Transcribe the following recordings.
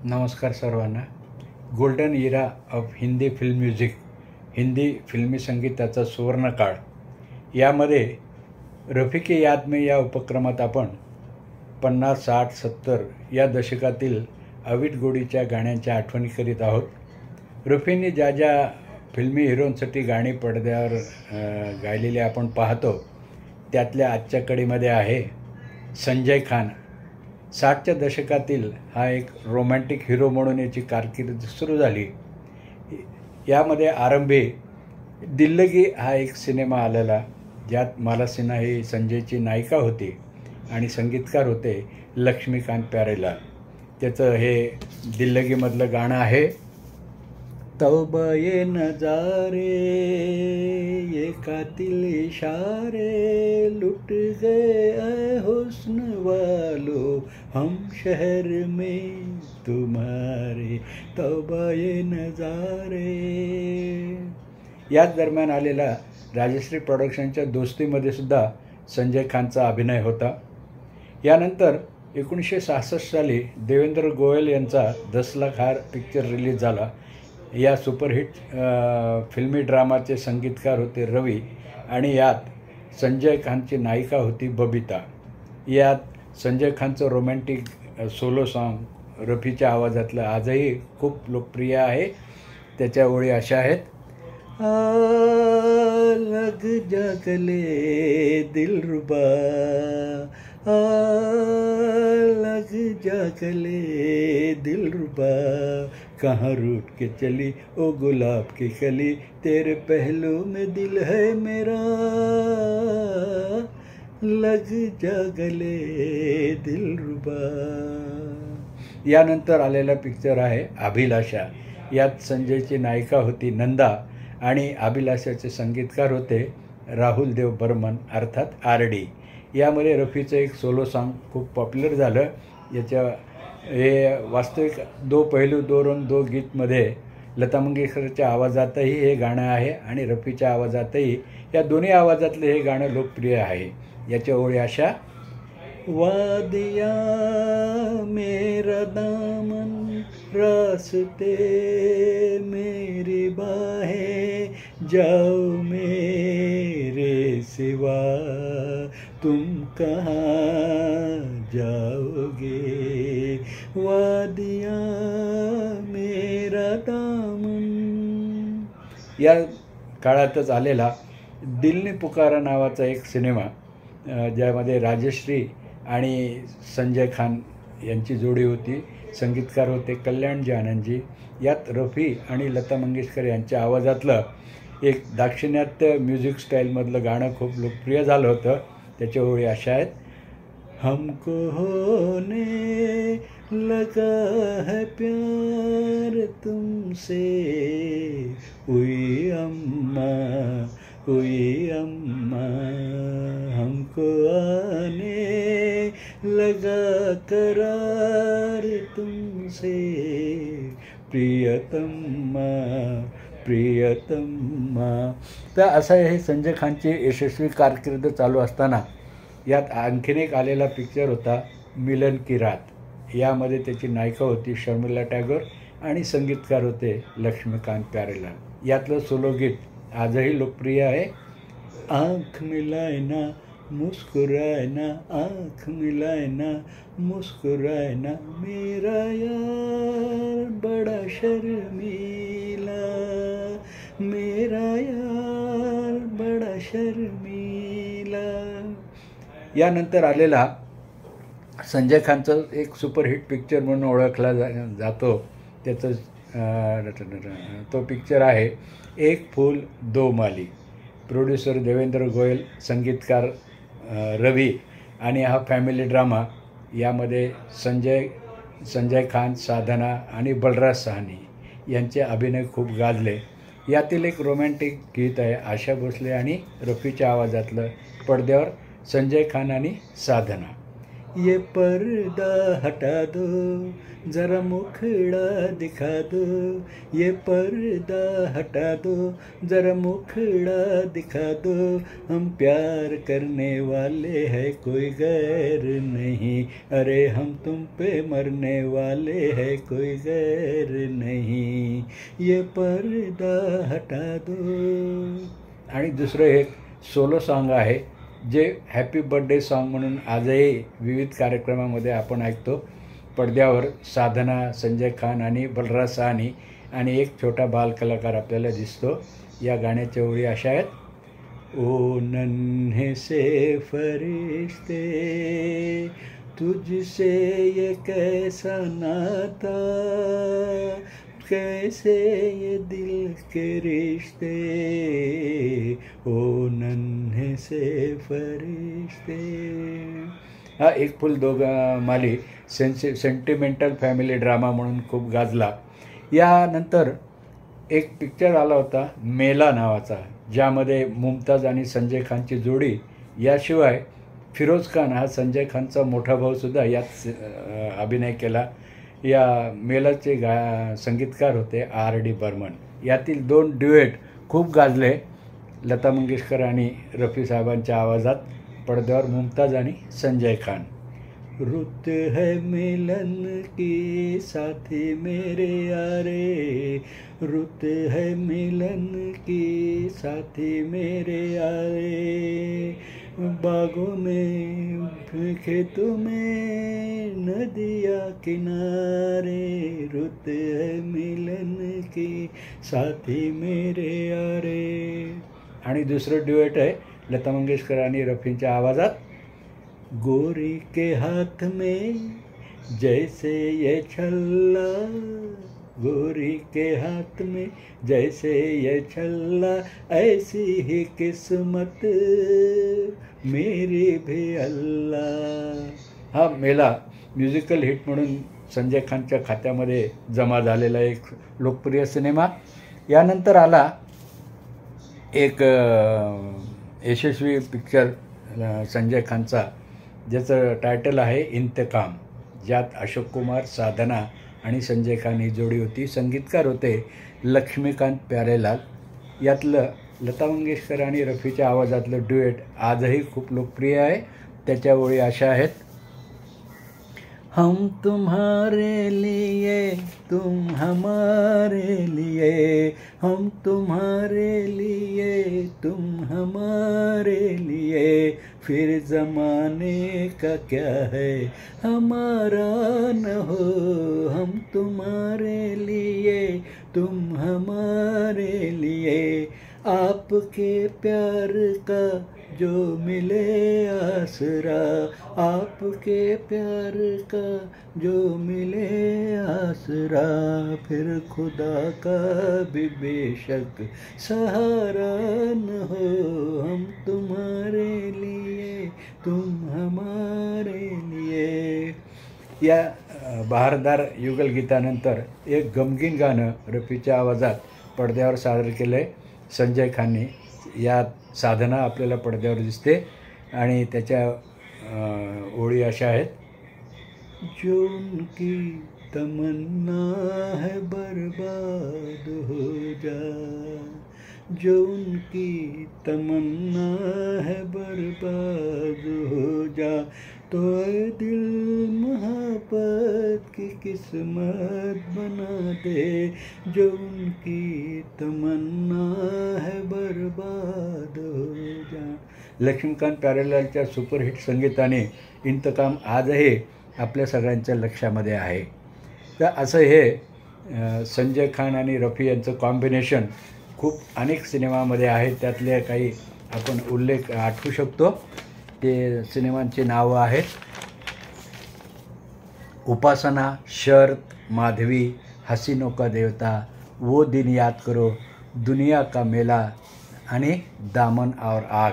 नमस्कार सर्वांना. Golden era of Hindi film music, Hindi फिल्मी संगीताचा सुवर्णकाळ, यामध्ये रफी की याद में या उपक्रमात आपण 50, 60, 70 या दशकातील अवीट गोडीच्या गाण्यांच्या आठवणी करीत आहोत. रफीने ज्या ज्या फिल्मी हिरोंसाठी गाणी पडद्यावर गायलेली आपण पाहतो, त्यातल्या आजच्या कडीमध्ये आहे संजय खान. 60च्या दशकातील हा एक रोमॅन्टिक हिरो म्हणून याची कारकीर्द सुरू झाली. यामध्ये आरंभी दिल्लगी हा एक सिनेमा आलेला, ज्यात माला सिन्हा ही संजयची नायिका होती आणि संगीतकार होते लक्ष्मीकांत प्यारेलाल. त्याचं हे दिल्लगीमधलं गाणं आहे, तौबा ये नजारे ये कातिल इशारे लुट गए ऐ हुस्न वालो हम शहर में तुम्हारे तौबा ये नजारे. याच दरम्यान आलेला राजश्री प्रोडक्शनच्या दोस्तीमध्ये सुद्धा संजय खानचा अभिनय होता. यानंतर 1966 साली देवेंद्र गोयल यांचा 10 लाख हार पिक्चर रिलीज झाला. या सुपरहिट फिल्मी ड्रामाचे संगीतकार होते रवी आणि यात संजय खानची नायिका होती बबिता. यात संजय खानचं रोमॅन्टिक सोलो सॉन्ग रफीच्या आवाजातलं आजही खूप लोकप्रिय आहे. त्याच्या ओळी अशा आहेत, लग जा गले दिलरुबा, लग जा गले दिलरुबा, कहाँ रूठ के चली ओ गुलाब की कली, तेरे पहलू में दिल है मेरा, लग जा गले दिलरुबा. यानंतर आलेला पिक्चर आहे अभिलाषा. यात संजयची नायिका होती नंदा आणि अभिलाषाचे संगीतकार होते राहुल देव बर्मन अर्थात RD. यामध्ये रफीचं एक सोलो सॉन्ग खूप पॉप्युलर झालं. याच्या हे वास्तविक दो पहलू दो रंग दो गीतमध्ये लता मंगेशकरच्या आवाजातही हे गाणं आहे आणि रफीच्या आवाजातही, या दोन्ही आवाजातलं हे गाणं लोकप्रिय आहे. याच्या ओळी अशा, वादिया मेरा दामन रास्ते मेरी बाहें, जाओ मेरे सिवा तुम कहाँ जाओगे, वादिया मेरा दामन. या काळातच आलेला दिल ने पुकारा नावाचा एक सिनेमा, ज्यामध्ये राजश्री आणि संजय खान यांची जोडी होती. संगीतकार होते कल्याणजी आनंदजी. यात रफी आणि लता मंगेशकर यांच्या आवाजातलं एक दाक्षिणात्य म्युझिक स्टाईलमधलं गाणं खूप लोकप्रिय झालं होतं. त्याच्या ओळी अशा आहेत, हमको होने लगा है प्यार तुमसे, हुई अम्मा हुई अम्मा, हमको आने लगा करार तुमसे, प्रियतम्मा प्रियतम्मा. तर असं हे संजय खानची यशस्वी कारकीर्द चालू असताना यात आणखीन एक आलेला पिक्चर होता मिलन की रात. यामध्ये त्याची नायिका होती शर्मिला टॅगोर आणि संगीतकार होते लक्ष्मीकांत प्यारेलाल. यातलं सोलो गीत आजही लोकप्रिय आहे, आँख मिलाए ना मुस्कुराए ना, आँख मिलाए ना मुस्कुराए ना, मेरा यार बड़ा शर्मीला, मेरा यार बड़ा शर्मीला. यानंतर आलेला संजय खानचं एक सुपरहिट पिक्चर म्हणून ओळखला जातो, त्याचं तो पिक्चर आहे एक फूल दो माली. प्रोड्युसर देवेंद्र गोयल, संगीतकार रवी आणि हा फॅमिली ड्रामा. यामध्ये संजय खान, साधना आणि बलराज साहनी यांचे अभिनय खूप गाजले. यातील एक रोमॅन्टिक गीत आहे आशा भोसले आणि रफीच्या आवाजातलं, पडद्यावर संजय खान आणि साधना. ये पर्दा हटा दो, जरा मुखड़ा दिखा दो, ये पर्दा हटा दो, जरा मुखड़ा दिखा दो, हम प्यार करने वाले हैं कोई गैर नहीं, अरे हम तुम पे मरने वाले हैं कोई गैर नहीं, ये पर्दा हटा दो. आणि दुसरं एक सोलो सॉन्ग आहे जे हॅपी बर्थडे सॉन्ग म्हणून आजही विविध कार्यक्रमामध्ये आपण ऐकतो. पडद्यावर साधना, संजय खान आणि बलराज साहनी आणि एक छोटा बालकलाकार आपल्याला दिसतो. या गाण्याच्या ओळी अशा आहेत. ओ नन्हे से फरिश्ते तुझसे ये कैसा नाता, कैसे ये दिल के रिश्ते, ओ नन्हे से फरिश्ते. हा एक फुल दोघा माली सेंटिमेंटल फॅमिली ड्रामा म्हणून खूप गाजला. यानंतर एक पिक्चर आला होता मेला नावाचा, ज्यामध्ये मुमताज आणि संजय खानची जोडी, याशिवाय फिरोज खान हा संजय खानचा मोठा भाऊसुद्धा यात अभिनय केला. या मेलाचे संगीतकार होते R.D. बर्मन. यातील 2 ड्युएट खूप गाजले. लता मंगेशकर आणि रफी साहेबांच्या आवाजात पडद्यावर मुमताज आणि संजय खान. रुत है मिलन की साथी मेरे यारे, रुत है मिलन की साथी मेरे यारे, बागों में खेतों में नदिया किनारे, रुत है मिलन की साथी मेरे यारे. आणि दुसरं ड्युएट आहे लता मंगेशकर आणि रफींच्या आवाजात. गोरी के हाथ में जैसे ये छल्ला, गोरी के हाथ में जैसे ये छल्ला, ऐसी ही किस्मत मेरी भी अल्लाह. हा मेला म्युझिकल हिट म्हणून संजय खानच्या खात्यामध्ये जमा झालेला एक लोकप्रिय सिनेमा. यानंतर आला एक यशस्वी पिक्चर संजय खानचा, ज्याचं टायटल आहे इंतकाम, ज्यात अशोक कुमार, साधना आणि संजय खान ही जोडी होती. संगीतकार होते लक्ष्मीकांत प्यारेलाल. यातलं लता मंगेशकर आणि रफीच्या आवाजातलं ड्युएट आजही खूप लोकप्रिय आहे. त्याच्या ओळी अशा आहेत. हम तुम्हारे लिए तुम हमारे लिए, हम तुम्हारे लिए तुम हमारे लिए, फिर ज़माने का क्या है हमारा न हो, हम तुम्हारे लिए तुम हमारे लिए, आपके प्यार का जो मिले आसरा, आपके प्यार का जो मिले आसरा, फिर खुदा का भी बेशक सहारा न हो, हम तुम्हारे लिए तुम हमारे लिए. या बहारदार युगलगीतानंतर एक गमगीन गाणं रफीच्या आवाजात पडद्यावर सादर केलं आहे संजय खानने. यात साधना आपल्याला पडद्यावर दिसते आणि त्याच्या ओळी अशा आहेत. जो उनकी तमन्ना है बर्बाद हो जा, जो उनकी तमन्ना है बर्बाद हो जा, तो ऐ दिल मोहब्बत की किस्मत बना दे, जो उनकी तमन्ना है बर्बाद हो जा. लक्ष्मीकांत प्यारेलालच्या सुपरहिट संगीताने इंतकाम आजही आपल्या सगळ्यांच्या लक्षामध्ये आहे. तर असं हे संजय खान आणि रफी यांचं कॉम्बिनेशन खूप अनेक सिनेमामध्ये आहे. त्यातले काही आपण उल्लेख आठवू शकतो. ते सिनेमांची नावं आहेत उपासना, शर्त, माधवी, हसीनों का देवता, वो दिन याद करो, दुनिया का मेला आणि दामन और आग.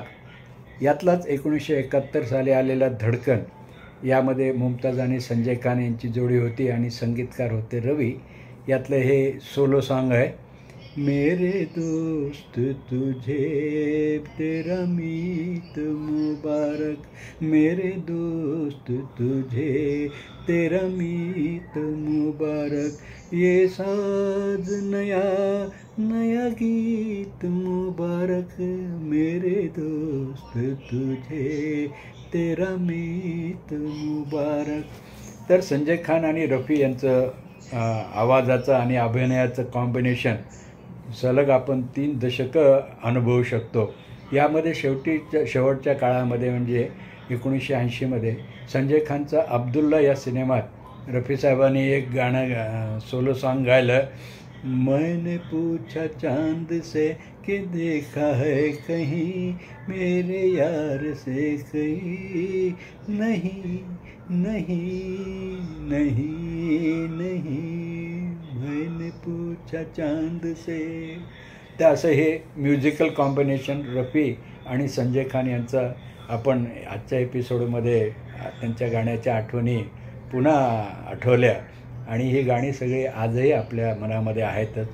यातलाच 1971 साली आलेला धडकन, यामध्ये मुमताज आणि संजय खान यांची जोडी होती आणि संगीतकार होते रवी. यातलं हे सोलो सॉन्ग आहे. मेरे दोस्त तुझे तेरा मीत मुबारक, मेरे दोस्त तुझे तेरा मीत मुबारक, ये साज नया नया गीत मुबारक, मेरे दोस्त तुझे तेरा मीत मुबारक. तर संजय खान आणि रफी यांचं आवाजाचं आणि अभिनयाचं कॉम्बिनेशन सलग आपण 3 दशकं अनुभवू शकतो. यामध्ये शेवटच्या काळामध्ये म्हणजे 1980मध्ये संजय खानचा अब्दुल्ला या सिनेमात रफी साहेबांनी एक गाणं सोलो सॉन्ग गायलं. मैंने पूछा चांद से कि देखा है कहीं मेरे यार से कहीं, नहीं नहीं नहीं नहीं, मैंने पूछा चांद से. तर असं हे म्युझिकल कॉम्बिनेशन रफी आणि संजय खान यांचं आपण आजच्या एपिसोडमध्ये त्यांच्या गाण्याच्या आठवणी पुन्हा आठवल्या आणि ही गाणी सगळी आजही आपल्या मनामध्ये आहेतच.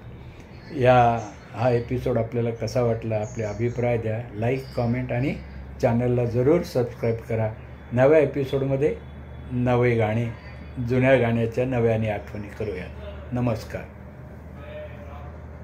हा एपिसोड आपल्याला कसा वाटला आपले अभिप्राय द्या, लाईक कॉमेंट आणि चॅनलला जरूर सबस्क्राईब करा. नव्या एपिसोडमध्ये नवे गाणे जुन्या गाण्याच्या नव्याने आठवणी करूया. नमस्कार.